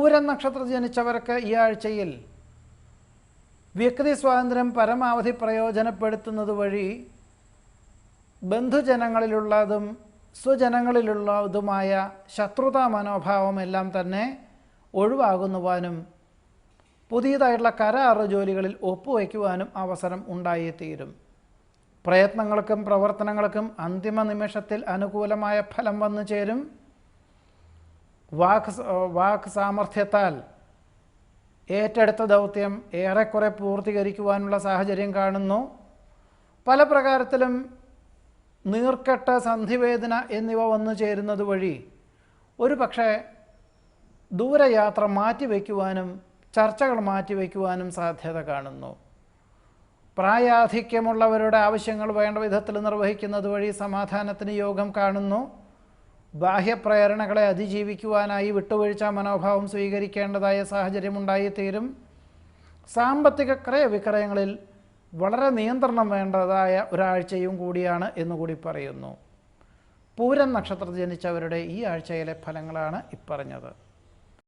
പൂരം നക്ഷത്രത്തിൽ ജനിച്ചവർക്ക് ഈ ആഴ്ചയിൽ വ്യക്തി സ്വാതന്ത്ര്യം പരമാവധി പ്രയോജനപ്പെടുത്തുന്നത് വഴി ബന്ധുജനങ്ങളിലുള്ളതും സ്വജനങ്ങളിലുള്ളതുമായ ശത്രുതാ മനോഭാവമെല്ലാം തന്നെ ഒഴിവാകുവാനും പുതിയതായിട്ടുള്ള കരാറ് ജോലികളിൽ ഒപ്പുവയ്ക്കുവാനും അവസരം ഉണ്ടായിത്തീരും. പ്രയത്നങ്ങൾക്കും പ്രവർത്തനങ്ങൾക്കും അന്തിമ നിമിഷത്തിൽ അനുകൂലമായ ഫലം വന്നു ചേരും. വാക്ക് സാമർഥ്യത്താൽ ഏറ്റെടുത്ത ദൗത്യം ഏറെക്കുറെ പൂർത്തീകരിക്കുവാനുള്ള സാഹചര്യം കാണുന്നു. പല പ്രകാരത്തിലും നീർക്കെട്ട്, സന്ധിവേദന എന്നിവ വന്നു ചേരുന്നത് വഴി ഒരു പക്ഷേ ദൂരയാത്ര മാറ്റിവെക്കുവാനും ചർച്ചകൾ മാറ്റിവെക്കുവാനും സാധ്യത കാണുന്നു. പ്രായാധിക്യമുള്ളവരുടെ ആവശ്യങ്ങൾ വേണ്ട വിധത്തിൽ നിർവഹിക്കുന്നത് വഴി സമാധാനത്തിന് യോഗം കാണുന്നു. ബാഹ്യപ്രേരണകളെ അതിജീവിക്കുവാനായി വിട്ടുവീഴ്ച മനോഭാവം സ്വീകരിക്കേണ്ടതായ സാഹചര്യമുണ്ടായിത്തീരും. സാമ്പത്തിക ക്രയവിക്രയങ്ങളിൽ വളരെ നിയന്ത്രണം വേണ്ടതായ ഒരാഴ്ചയും കൂടിയാണ് എന്നുകൂടി പറയുന്നു. പൂരം നക്ഷത്രത്തിൽ ജനിച്ചവരുടെ ഈ ആഴ്ചയിലെ ഫലങ്ങളാണ് ഇപ്പറഞ്ഞത്.